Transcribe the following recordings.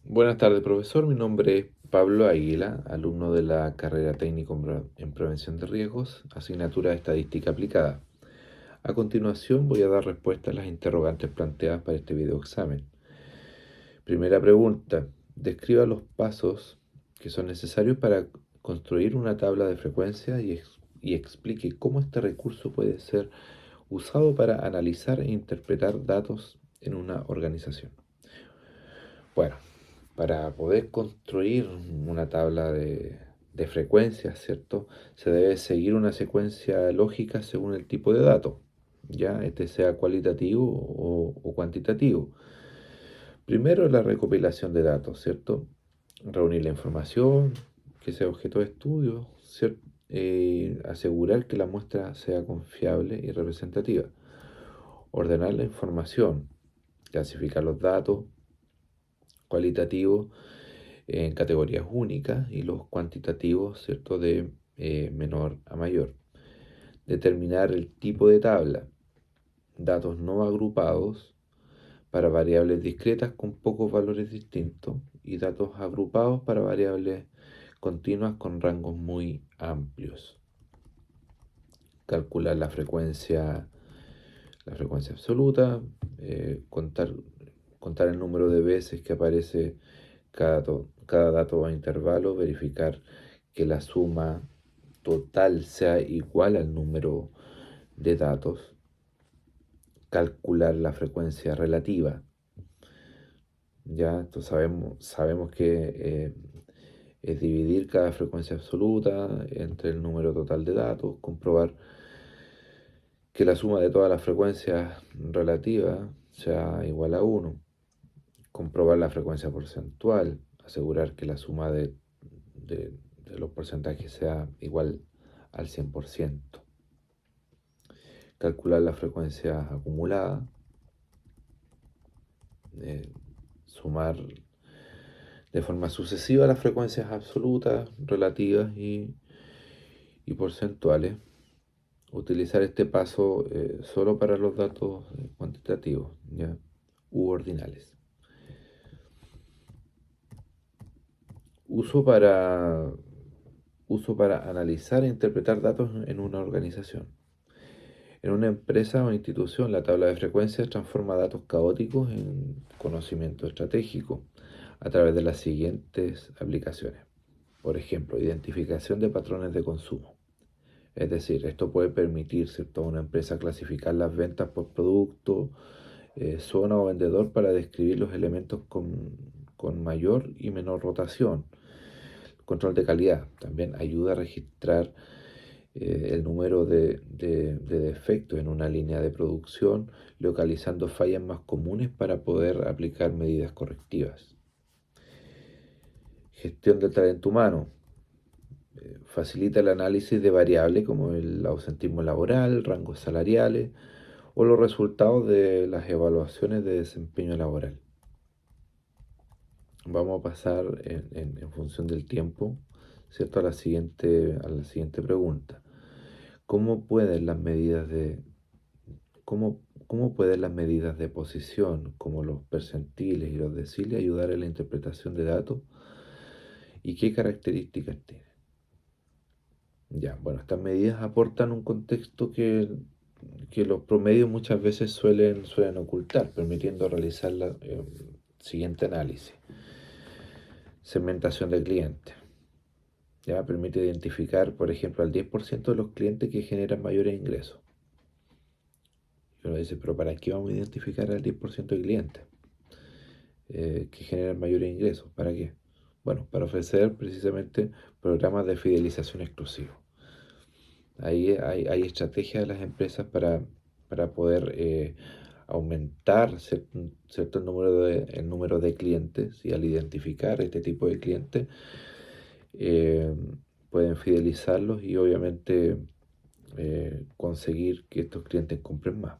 Buenas tardes, profesor. Mi nombre es Pablo Águila, alumno de la carrera técnico en prevención de riesgos, asignatura de estadística aplicada. A continuación voy a dar respuesta a las interrogantes planteadas para este video examen. Primera pregunta. Describa los pasos que son necesarios para construir una tabla de frecuencia y explique cómo este recurso puede ser usado para analizar e interpretar datos en una organización. Bueno, para poder construir una tabla de frecuencias, ¿cierto? Se debe seguir una secuencia lógica según el tipo de dato, ya este sea cualitativo o cuantitativo. Primero la recopilación de datos, ¿cierto? Reunir la información, que sea objeto de estudio, ¿cierto? Asegurar que la muestra sea confiable y representativa. Ordenar la información, clasificar los datos cualitativos en categorías únicas y los cuantitativos, ¿cierto?, de menor a mayor. Determinar el tipo de tabla, datos no agrupados para variables discretas con pocos valores distintos y datos agrupados para variables continuas con rangos muy amplios. Calcular la frecuencia absoluta, contar el número de veces que aparece cada dato a intervalo, verificar que la suma total sea igual al número de datos, calcular la frecuencia relativa. Ya, entonces sabemos que es dividir cada frecuencia absoluta entre el número total de datos, comprobar que la suma de todas las frecuencias relativas sea igual a 1, comprobar la frecuencia porcentual, asegurar que la suma de- de los porcentajes sea igual al 100%, calcular la frecuencia acumulada, eh, sumar de forma sucesiva las frecuencias absolutas, relativas y porcentuales. Utilizar este paso solo para los datos cuantitativos, ¿ya?, u ordinales. Uso para, uso para analizar e interpretar datos en una organización. En una empresa o institución, la tabla de frecuencias transforma datos caóticos en conocimiento estratégico a través de las siguientes aplicaciones. Por ejemplo, identificación de patrones de consumo. Es decir, esto puede permitir, ¿cierto?, a una empresa clasificar las ventas por producto, zona o vendedor para describir los elementos con mayor y menor rotación. Control de calidad también ayuda a registrar el número de defectos en una línea de producción, localizando fallas más comunes para poder aplicar medidas correctivas. Gestión del talento humano. Facilita el análisis de variables como el ausentismo laboral, rangos salariales o los resultados de las evaluaciones de desempeño laboral. Vamos a pasar en función del tiempo, ¿cierto?, a la siguiente pregunta. ¿Cómo pueden las medidas de, cómo pueden las medidas de posición, como los percentiles y los deciles, ayudar en la interpretación de datos y qué características tienen? Ya, bueno, estas medidas aportan un contexto que los promedios muchas veces suelen ocultar, permitiendo realizar la siguiente análisis. Segmentación de clientes. Ya permite identificar, por ejemplo, al 10% de los clientes que generan mayores ingresos. Y uno dice, pero ¿para qué vamos a identificar al 10% de clientes que generan mayores ingresos? ¿Para qué? Bueno, para ofrecer precisamente programas de fidelización exclusivos. Ahí hay estrategias de las empresas para poder aumentar cierto el número de clientes, y al identificar este tipo de clientes eh, pueden fidelizarlos y obviamente conseguir que estos clientes compren más.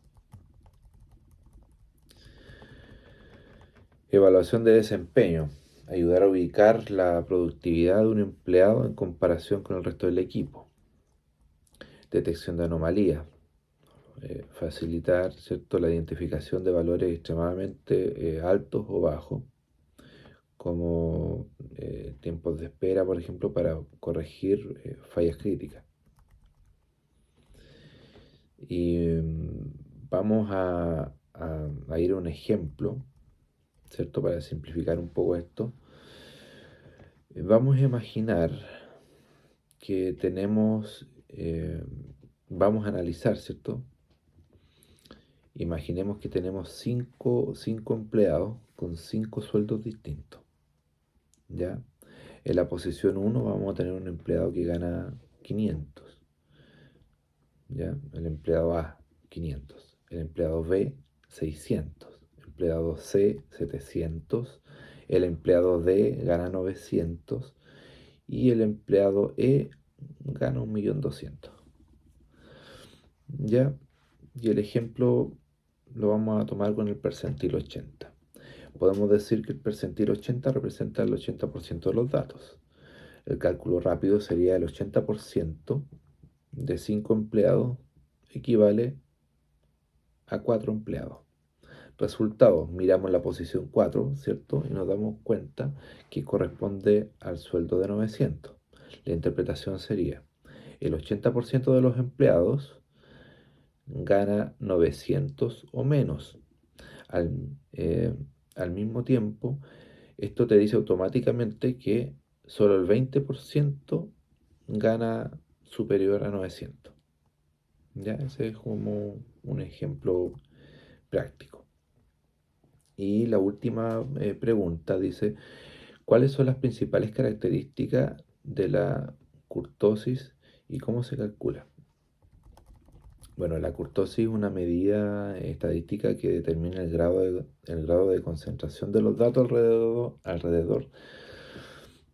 Evaluación de desempeño. Ayudar a ubicar la productividad de un empleado en comparación con el resto del equipo. Detección de anomalías. Facilitar, ¿cierto?, la identificación de valores extremadamente altos o bajos. como tiempos de espera, por ejemplo, para corregir fallas críticas. Y vamos a ir a un ejemplo, ¿cierto? Para simplificar un poco esto. Vamos a imaginar que vamos a analizar, ¿cierto? Imaginemos que tenemos cinco empleados con 5 sueldos distintos, ¿ya? En la posición 1 vamos a tener un empleado que gana 500, ¿ya? El empleado A, 500. El empleado B, 600. El empleado C, 700. El empleado D gana 900. Y el empleado E gana 1.200.000. ¿Ya? Y el ejemplo lo vamos a tomar con el percentil 80. Podemos decir que el percentil 80 representa el 80% de los datos. El cálculo rápido sería el 80% de 5 empleados equivale a 4 empleados. Resultados, miramos la posición 4, ¿cierto? Y nos damos cuenta que corresponde al sueldo de 900. La interpretación sería, el 80% de los empleados gana 900 o menos. Al mismo tiempo, esto te dice automáticamente que solo el 20% gana superior a 900. ¿Ya? Ese es como un ejemplo práctico. Y la última pregunta dice, ¿cuáles son las principales características de la kurtosis y cómo se calcula? Bueno, la kurtosis es una medida estadística que determina el grado de concentración de los datos alrededor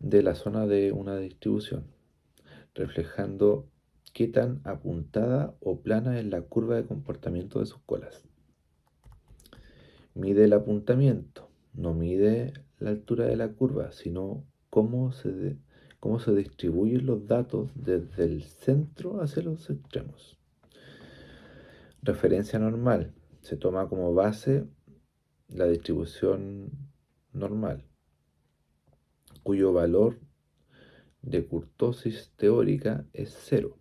de la zona de una distribución, reflejando qué tan apuntada o plana es la curva de comportamiento de sus colas. Mide el apuntamiento, no mide la altura de la curva, sino cómo se distribuyen los datos desde el centro hacia los extremos. Referencia normal. Se toma como base la distribución normal, cuyo valor de kurtosis teórica es 0.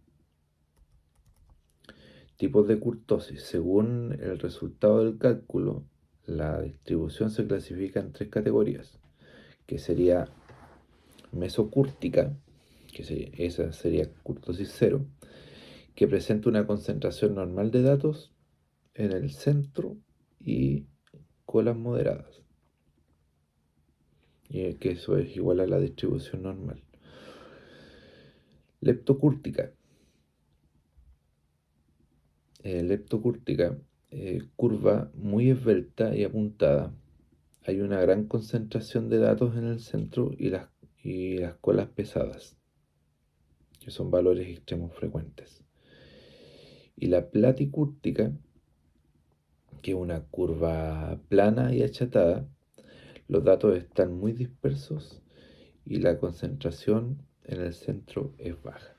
Tipos de kurtosis. Según el resultado del cálculo, la distribución se clasifica en 3 categorías, que sería mesocúrtica, esa sería kurtosis 0, que presenta una concentración normal de datos en el centro y colas moderadas, y que eso es igual a la distribución normal. Leptocúrtica. Leptocúrtica, curva muy esbelta y apuntada. Hay una gran concentración de datos en el centro y las colas pesadas, que son valores extremos frecuentes. Y la platicúrtica, que es una curva plana y achatada, los datos están muy dispersos y la concentración en el centro es baja.